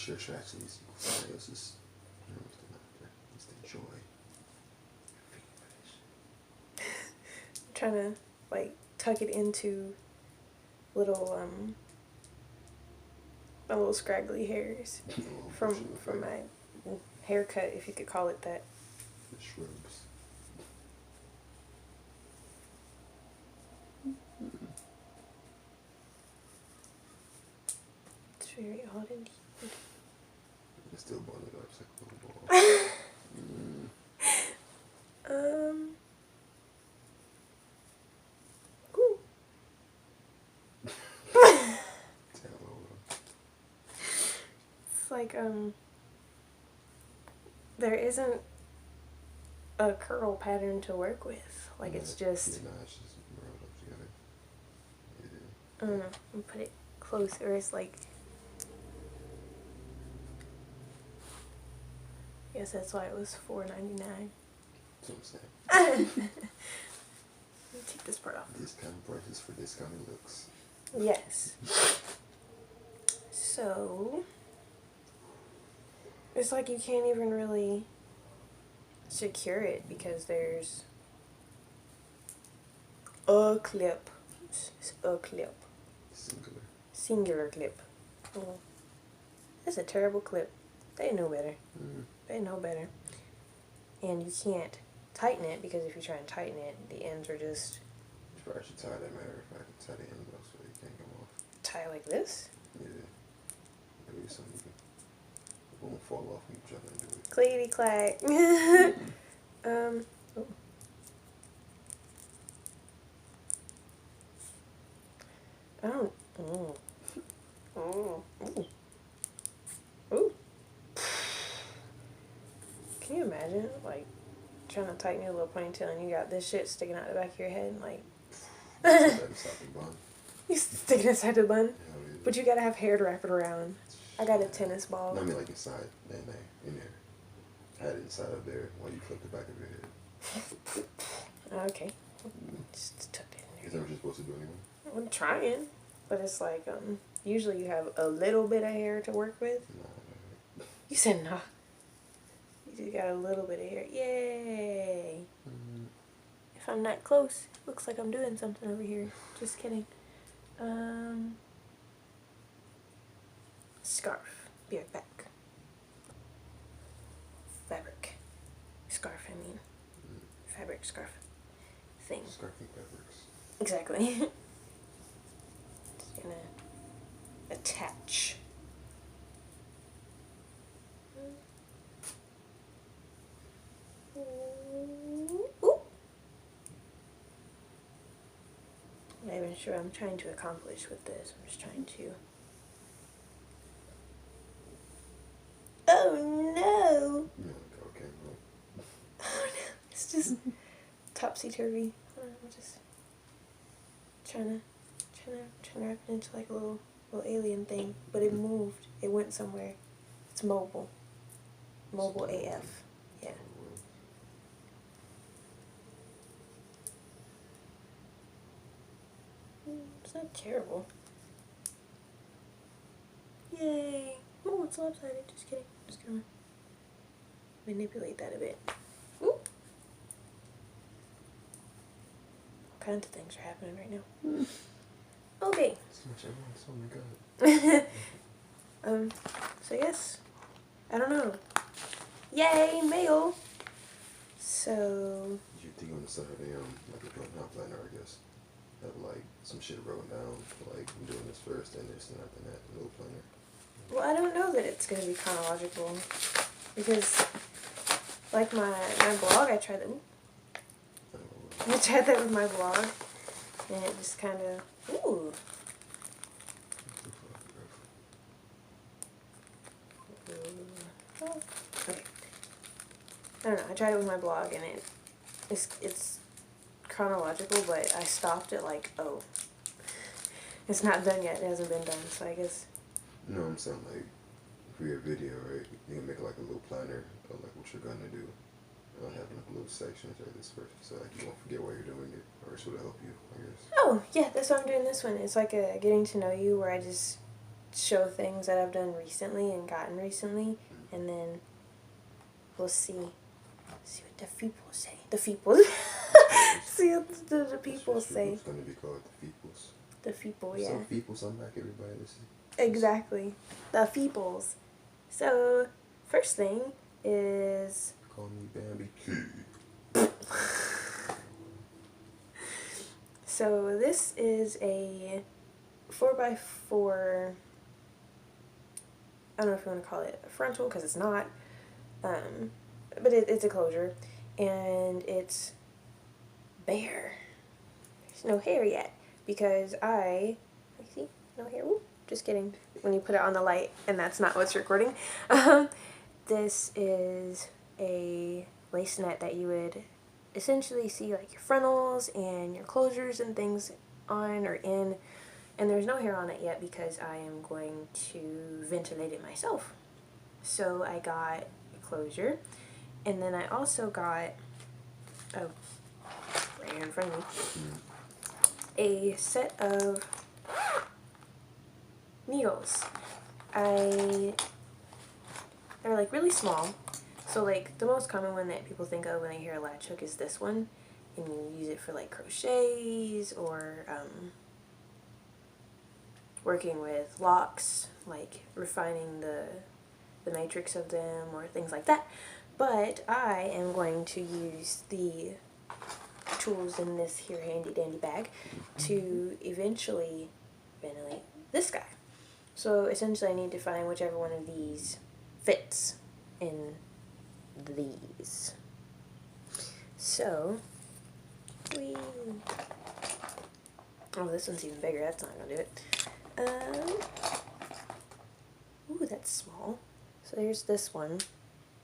share tragedies. Somebody else's, just enjoy. I'm trying to like tuck it into little my little scraggly hairs from my haircut, if you could call it that. The shrubs. It's very odd indeed. It's still balling up. It's like a little ball. Ooh. It's like there isn't a curl pattern to work with. Like it's just. Yeah, it's just rolled up together. I don't know. I'll put it closer. It's like. I guess that's why it was $4.99. That's what I'm saying. Let me take this part off. Discount prices for discounted looks. Yes. So it's like you can't even really secure it because there's a clip. It's a clip. Singular clip. Oh, that's a terrible clip. They know better. They know better. And you can't tighten it because if you try and tighten it, the ends are just. You probably should tie that matter if I can tie the end off so you can't come off. Tie like this? Yeah. Maybe something you won't fall off when you try to do it. Clady clack. Oh. Oh. Oh. Oh. Ooh. Ooh. Can you imagine, like, trying to tighten your little ponytail and you got this shit sticking out the back of your head, like. You stick it inside the bun? Yeah, but you gotta have hair to wrap it around. I got a tennis ball. No, I mean like inside, in there. I had it inside up there while you flipped the back of your head. Okay. Just tucked it in there. Is that what you're supposed to do anyway? I'm trying, but it's like, usually you have a little bit of hair to work with. No. You said no. You just got a little bit of hair. Yay! If I'm not close, it looks like I'm doing something over here. Just kidding. Scarf. Be right back. Fabric. Scarf, I mean. Fabric scarf thing. Scarfing fabrics. Exactly. Just gonna attach. Ooh. I'm not even sure what I'm trying to accomplish with this. I'm just trying to. Oh no! Okay, well. Oh no! It's just topsy-turvy. I'm just trying to wrap it into like a little alien thing, but it moved. It went somewhere. It's mobile. Mobile AF. Yeah. It's not terrible. Yay! Oh, it's lopsided. Just kidding. Just gonna manipulate that a bit. Ooh. All kinds of things are happening right now. Okay. So much at once. Oh my god. So I guess, I don't know. Yay, mail! So. You think on the side of the like a not planner, I guess. Have like some shit wrote down, like I'm doing this first and this and after that, a little planner. Well, I don't know that it's gonna be chronological because, like my blog, I tried that. I tried that with my blog, and it just kind of ooh. Okay. I don't know. I tried it with my blog, and it's chronological, but I stopped at like, oh, it's not done yet. It hasn't been done, so I guess. No, I'm saying like for your video, right? You can make like a little planner of like what you're gonna do. Have like little sections or this first, so like you won't forget why you're doing it, or it's will help you, I guess. Oh yeah, that's why I'm doing this one. It's like a getting to know you, where I just show things that I've done recently and gotten recently, and then we'll see what the people say. The people. See what the people say. It's going to be called the Feeples. The people, yeah. Some Feeples, I'm back, everybody. Listen. Exactly. The Feeples. So, first thing is... Call me Bambi. So, this is a 4x4... I don't know if you want to call it a frontal, because it's not. But it's a closure. And it's bare. There's no hair yet. Because see, no hair. Ooh, just kidding. When you put it on the light, and that's not what's recording. This is a lace net that you would essentially see like your frontals and your closures and things on or in. And there's no hair on it yet because I am going to ventilate it myself. So I got a closure. And then I also got, right here in front of me, a set of needles. They're like really small. So like the most common one that people think of when they hear a latch hook is this one. And you use it for like crochets or working with locks, like refining the matrix of them or things like that. But I am going to use the tools in this here handy dandy bag to eventually ventilate this guy. So essentially I need to find whichever one of these fits in these. So, oh, this one's even bigger. That's not going to do it. Ooh, that's small. So there's this one.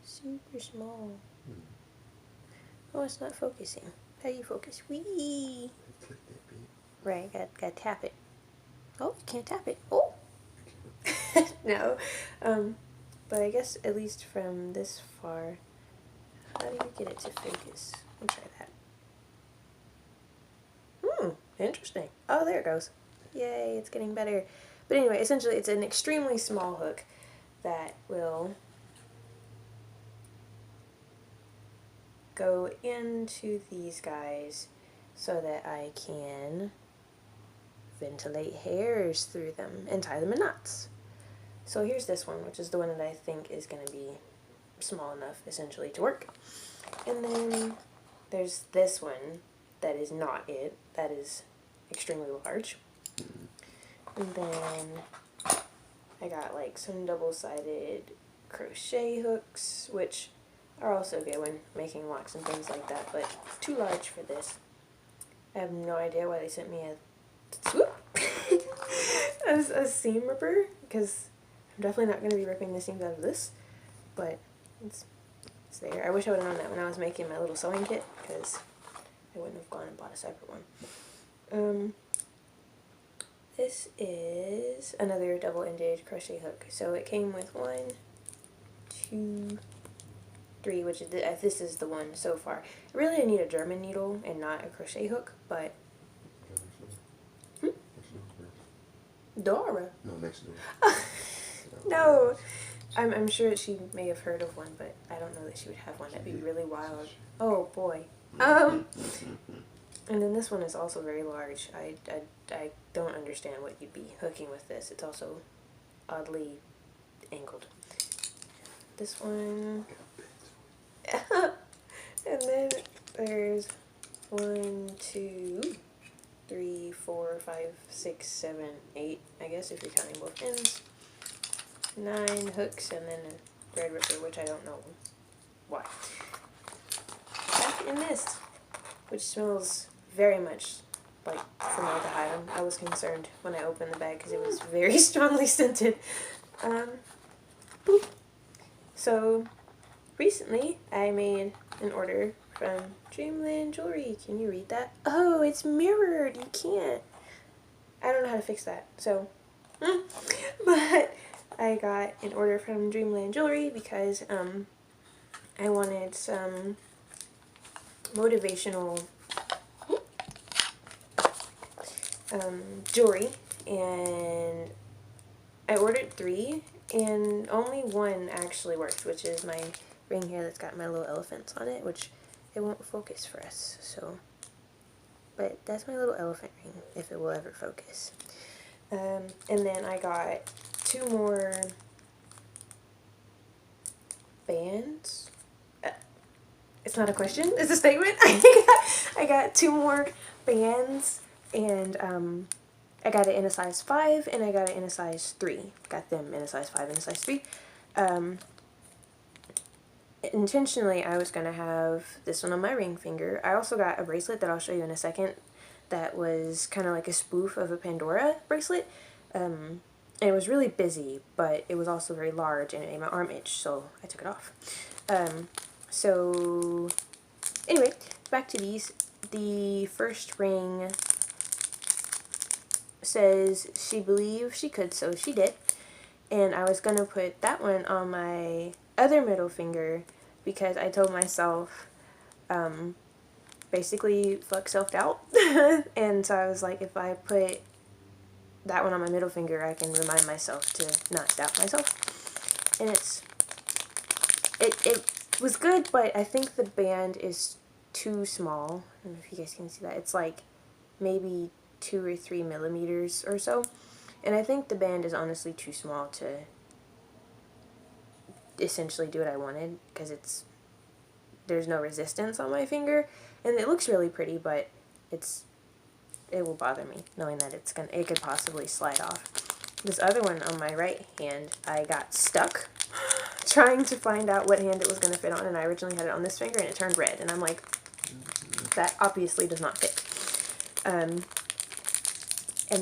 Super small. Oh, it's not focusing. How do you focus? Whee! Right, gotta tap it. Oh, you can't tap it. Oh! No. But I guess at least from this far, how do you get it to focus? I'll try that. Interesting. Oh, there it goes. Yay, it's getting better. But anyway, essentially it's an extremely small hook that will go into these guys so that I can ventilate hairs through them and tie them in knots. So here's this one, which is the one that I think is going to be small enough essentially to work. And then there's this one that is not it. That is extremely large. And then I got like some double-sided crochet hooks, which are also good when making locks and things like that, but too large for this. I have no idea why they sent me a seam ripper, because I'm definitely not going to be ripping the seams out of this, but it's there. I wish I would have known that when I was making my little sewing kit, because I wouldn't have gone and bought a separate one. This is another double-ended crochet hook. So it came with 1, 2, 3, which is this is the one so far. Really, I need a German needle and not a crochet hook, but Dora. No, next door. No, I'm sure she may have heard of one, but I don't know that she would have one. That'd be really wild. Oh boy. And then this one is also very large. I don't understand what you'd be hooking with this. It's also oddly angled. This one. And then there's 1, 2, 3, 4, 5, 6, 7, 8, I guess if you're counting both ends. 9 hooks and then a thread ripper, which I don't know why. Back in this, which smells very much like formaldehyde. I was concerned when I opened the bag because it was very strongly scented. Boop. So recently I made an order from Dreamland Jewelry. Can you read that? Oh, it's mirrored. You can't. I don't know how to fix that. So, but I got an order from Dreamland Jewelry because I wanted some motivational jewelry, and I ordered 3, and only one actually worked, which is my ring here that's got my little elephants on it, which it won't focus for us, so. But that's my little elephant ring, if it will ever focus. And then I got 2 more bands. It's not a question, it's a statement. I got 2 more bands, and I got it in a size 5, and I got it in a size 3. Got them in a size 5 and a size 3. Intentionally, I was going to have this one on my ring finger. I also got a bracelet that I'll show you in a second that was kind of like a spoof of a Pandora bracelet. And it was really busy, but it was also very large, and it made my arm itch, so I took it off. So, anyway, back to these. The first ring says she believed she could, so she did. And I was going to put that one on my other middle finger because I told myself, basically, fuck self-doubt. And so I was like, if I put that one on my middle finger, I can remind myself to not doubt myself. And it was good, but I think the band is too small. I don't know if you guys can see that. It's like maybe 2 or 3 millimeters or so. And I think the band is honestly too small to essentially do what I wanted, because there's no resistance on my finger, and it looks really pretty, but it will bother me knowing that it could possibly slide off. This other one on my right hand, I got stuck trying to find out what hand it was going to fit on, and I originally had it on this finger and it turned red, and I'm like, that obviously does not fit. And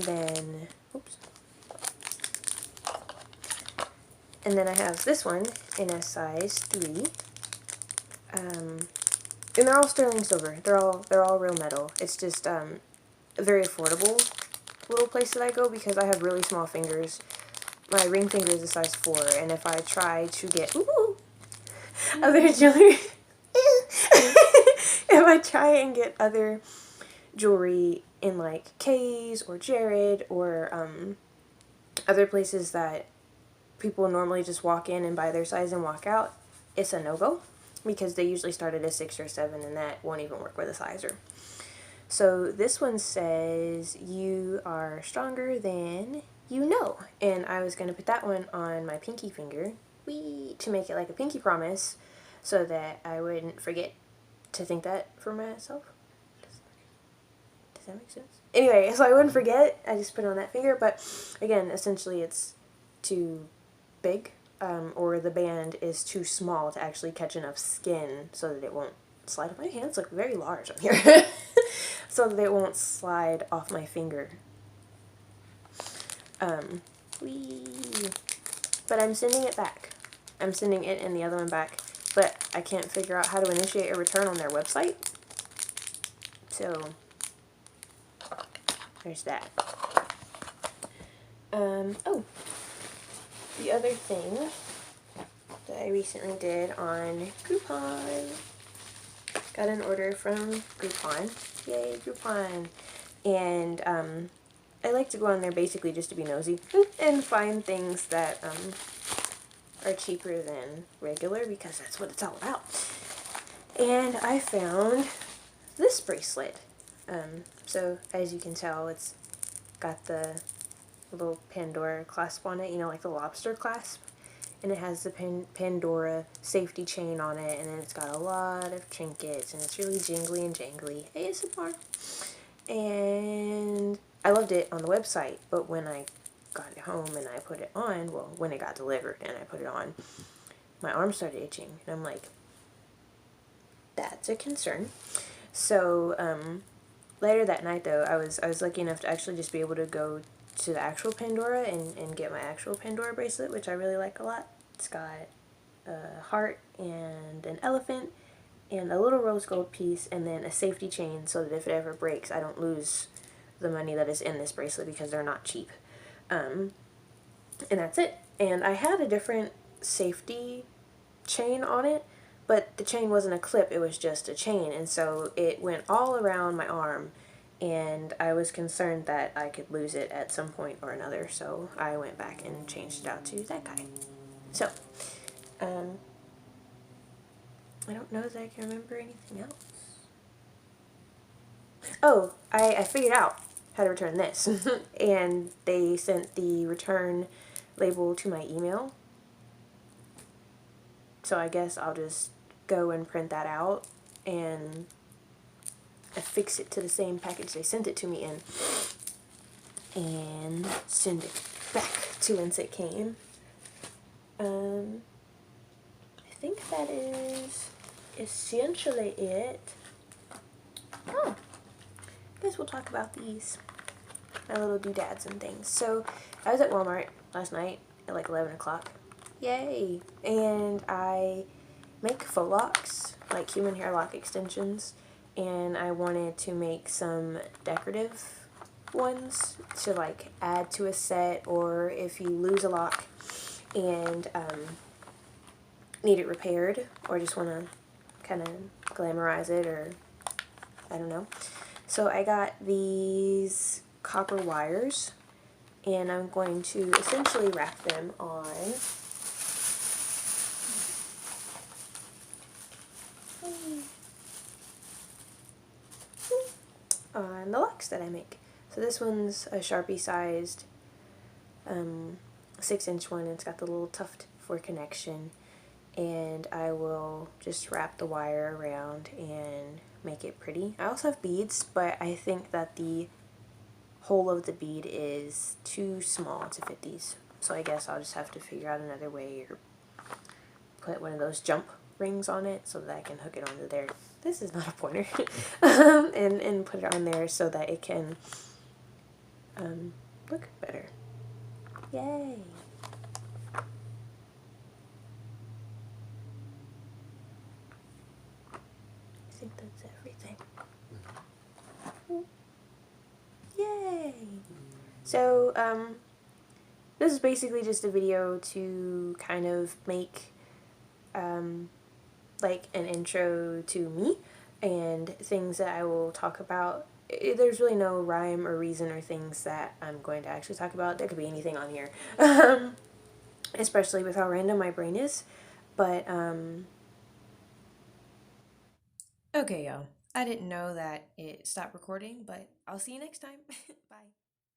then, oops. And then I have this one in a size 3. And they're all sterling silver. They're all real metal. It's just a very affordable little place that I go because I have really small fingers. My ring finger is a size 4, and if I try to get other jewelry, if I try and get other jewelry in like Kay's or Jared or other places that people normally just walk in and buy their size and walk out, it's a no-go because they usually start at a 6 or 7, and that won't even work with a sizer. So this one says, you are stronger than you know. And I was going to put that one on my pinky finger to make it like a pinky promise so that I wouldn't forget to think that for myself. Does that make sense? Anyway, so I wouldn't forget. I just put it on that finger. But again, essentially it's too big, or the band is too small to actually catch enough skin so that it won't slide off. My hands look very large on here. So that it won't slide off my finger. But I'm sending it back. I'm sending it and the other one back, but I can't figure out how to initiate a return on their website. So there's that. Oh, the other thing that I recently did on Groupon. Got an order from Groupon. Yay, Groupon. And I like to go on there basically just to be nosy and find things that are cheaper than regular, because that's what it's all about. And I found this bracelet. So as you can tell, it's got the little Pandora clasp on it, you know, like the lobster clasp. And it has the Pandora safety chain on it, and then it's got a lot of trinkets, and it's really jingly and jangly. ASMR. And I loved it on the website, but when I got it home and I put it on, well, when it got delivered and I put it on, my arm started itching, and I'm like, that's a concern. So, later that night, though, I was lucky enough to actually just be able to go to the actual Pandora and get my actual Pandora bracelet, which I really like a lot. It's got a heart and an elephant and a little rose gold piece, and then a safety chain so that if it ever breaks, I don't lose the money that is in this bracelet because they're not cheap. And that's it. And I had a different safety chain on it, but the chain wasn't a clip, it was just a chain, and so it went all around my arm, and I was concerned that I could lose it at some point or another, so I went back and changed it out to that guy. So, I don't know that I can remember anything else. Oh, I figured out how to return this. And they sent the return label to my email. So I guess I'll just go and print that out and affix it to the same package they sent it to me in and send it back to whence it came. I think that is essentially it. Oh, I guess we'll talk about these, my little doodads and things. So I was at Walmart last night at like 11 o'clock. Yay! And I make faux locks, like human hair lock extensions, and I wanted to make some decorative ones to like add to a set, or if you lose a lock and need it repaired or just want to kind of glamorize it, or I don't know. So I got these copper wires, and I'm going to essentially wrap them on the locks that I make. So this one's a Sharpie sized 6-inch one, and it's got the little tuft for connection, and I will just wrap the wire around and make it pretty. I also have beads, but I think that the hole of the bead is too small to fit these, so I guess I'll just have to figure out another way, or put one of those jump rings on it so that I can hook it onto there. This is not a pointer. And put it on there so that it can look better. Yay! I think that's everything. Yay! So, this is basically just a video to kind of make, like, an intro to me and things that I will talk about. There's really no rhyme or reason or things that I'm going to actually talk about. There could be anything on here, especially with how random my brain is. But, okay, y'all. I didn't know that it stopped recording, but I'll see you next time. Bye.